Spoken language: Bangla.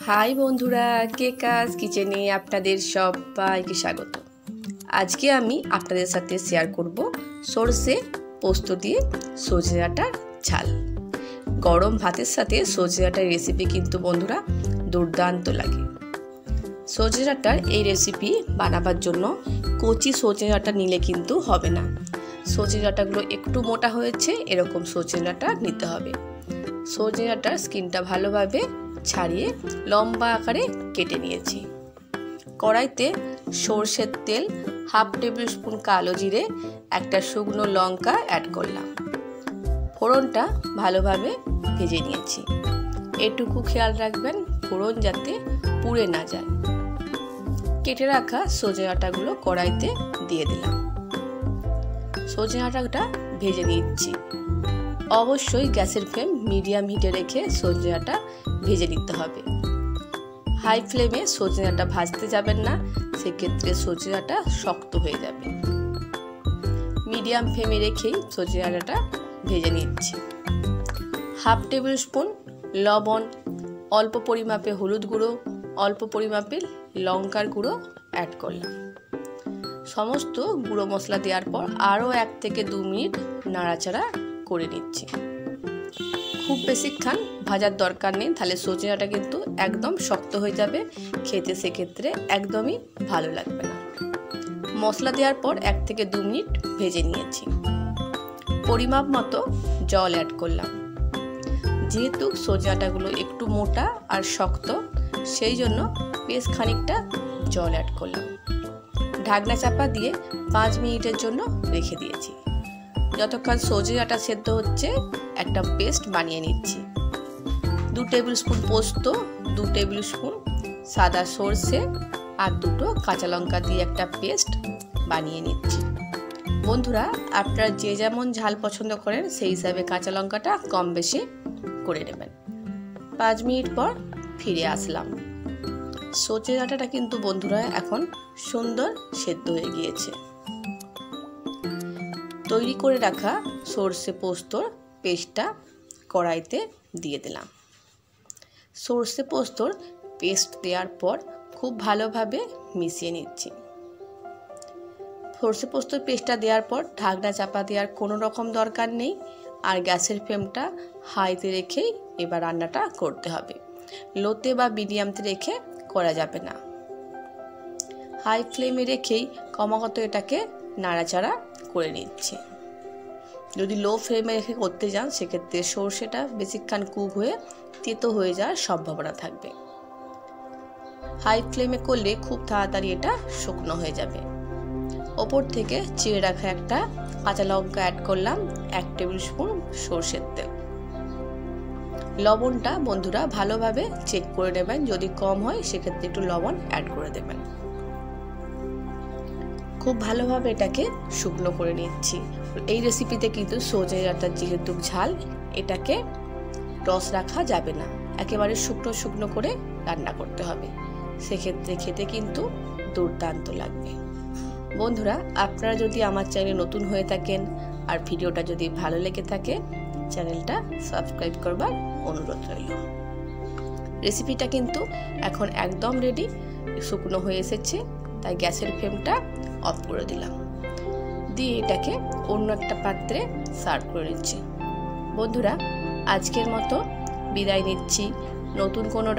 হাই বন্ধুরা, কেকাস কিচেনে আপনাদের সবাইকে স্বাগত। আজকে আমি আপনাদের সাথে শেয়ার করব সরষে পোস্ত দিয়ে সজনে ডাঁটার ঝাল। গরম ভাতের সাথে সজনে ডাঁটার রেসিপি কিন্তু বন্ধুরা দুর্দান্ত লাগে। সজনে ডাঁটার এই রেসিপি বানাবার জন্য কচি সজনে ডাঁটা নিলে কিন্তু হবে না। সজনে ডাঁটাগুলো একটু মোটা হয়েছে এরকম সজনে ডাঁটা নিতে হবে। সজনে ডাঁটার স্কিনটা ভালোভাবে ছাড়িয়ে লম্বা আকারে কেটে নিয়েছি। কড়াইতে সরষের তেল, হাফ টেবিল স্পুন কালো জিরে, একটা শুকনো লঙ্কা অ্যাড করলাম। ফোড়নটা ভালোভাবে ভেজে নিয়েছি। এটুকু খেয়াল রাখবেন ফোড়ন যাতে পুড়ে না যায়। কেটে রাখা সজনে ডাঁটাগুলো কড়াইতে দিয়ে দিলাম। সজনে ডাঁটাটা ভেজে নিচ্ছি। অবশ্যই গ্যাসের ফ্লেম মিডিয়াম হিটে রেখে সজনে ডাঁটা ভেজে নিতে হবে। হাই ফ্লেমে সজনে ডাঁটা ভাজতে যাবেন না, সেক্ষেত্রে সজনে ডাঁটা শক্ত হয়ে যাবে। মিডিয়াম ফ্লেমে রেখেই সজনে ডাঁটাটা ভেজে নিচ্ছি। হাফ টেবিল স্পুন লবণ, অল্প পরিমাপে হলুদ গুঁড়ো, অল্প পরিমাপে লঙ্কার গুঁড়ো অ্যাড করলাম। সমস্ত গুঁড়ো মশলা দেওয়ার পর আরও 1 থেকে 2 মিনিট নাড়াচাড়া করে নিচ্ছি। খুব বেশিক্ষণ ভাজার দরকার নেই, তাহলে সজনে ডাঁটা কিন্তু একদম শক্ত হয়ে যাবে, খেতে সেক্ষেত্রে একদমই ভালো লাগবে না। মশলা দেওয়ার পর 1 থেকে 2 মিনিট ভেজে নিয়েছি। পরিমাপ মতো জল অ্যাড করলাম। যেহেতু সজনে ডাঁটাগুলো একটু মোটা আর শক্ত, সেই জন্য বেশ খানিকটা জল অ্যাড করলাম। ঢাকনা চাপা দিয়ে 5 মিনিটের জন্য রেখে দিয়েছি। যতক্ষণ সজনে ডাঁটা সেদ্ধ হচ্ছে একটা পেস্ট বানিয়ে নিচ্ছি। 2 টেবিল স্পুন পোস্ত, 2 টেবিল স্পুন সাদা সর্ষে আর 2টো কাঁচা লঙ্কা দিয়ে একটা পেস্ট বানিয়ে নিচ্ছি। বন্ধুরা, আপনারা যে যেমন ঝাল পছন্দ করেন সেই হিসাবে কাঁচা লঙ্কাটা কম বেশি করে নেবেন। 5 মিনিট পর ফিরে আসলাম। সজনে ডাঁটাটা কিন্তু বন্ধুরা এখন সুন্দর সেদ্ধ হয়ে গিয়েছে। তৈরি করে রাখা সরষে পোস্তর পেস্টটা কড়াইতে দিয়ে দিলাম। সরষে পোস্তর পেস্ট দেওয়ার পর খুব ভালোভাবে মিশিয়ে নিচ্ছি। সরষে পোস্তর পেস্টটা দেওয়ার পর ঢাকনা চাপা দেওয়ার কোনো রকম দরকার নেই, আর গ্যাসের ফ্লেমটা হাইতে রেখেই এবার রান্নাটা করতে হবে। লোতে বা মিডিয়ামতে রেখে করা যাবে না। হাই ফ্লেমে রেখেই ক্রমাগত এটাকে নাড়াচাড়া করে নিচ্ছি। যদি লো ফ্লেমে রেখে করতে যান সেক্ষেত্রে সর্ষেটা বেশিক্ষণ কুক হয়ে তেতো হয়ে যাওয়ার সম্ভাবনা থাকবে। হাই ফ্লেমে করলে খুব তাড়াতাড়ি এটা শুকনো হয়ে যাবে। ওপর থেকে চিড়ে রাখা একটা কাঁচা লঙ্কা অ্যাড করলাম, 1 টেবিল স্পুন সর্ষের তেল। লবণটা বন্ধুরা ভালোভাবে চেক করে নেবেন, যদি কম হয় সেক্ষেত্রে একটু লবণ অ্যাড করে দেবেন। খুব ভালোভাবে এটাকে শুকনো করে নিচ্ছি। এই রেসিপিতে কিন্তু সজনে ডাঁটার যেহেতু ঝাল, এটাকে রস রাখা যাবে না, একেবারে শুকনো শুকনো করে রান্না করতে হবে, সেক্ষেত্রে খেতে কিন্তু দুর্দান্ত লাগবে। বন্ধুরা, আপনারা যদি আমার চ্যানেলে নতুন হয়ে থাকেন আর ভিডিওটা যদি ভালো লেগে থাকে, চ্যানেলটা সাবস্ক্রাইব করবার অনুরোধ রইল। রেসিপিটা কিন্তু এখন একদম রেডি, শুকনো হয়ে এসেছে, তাই গ্যাসের ফ্লেমটা অফ করে দিলাম। দিয়ে এটাকে অন্য একটা পাত্রে সার্ভ করে নিচ্ছি। বন্ধুরা, আজকের মতো বিদায় নিচ্ছি। নতুন কোনো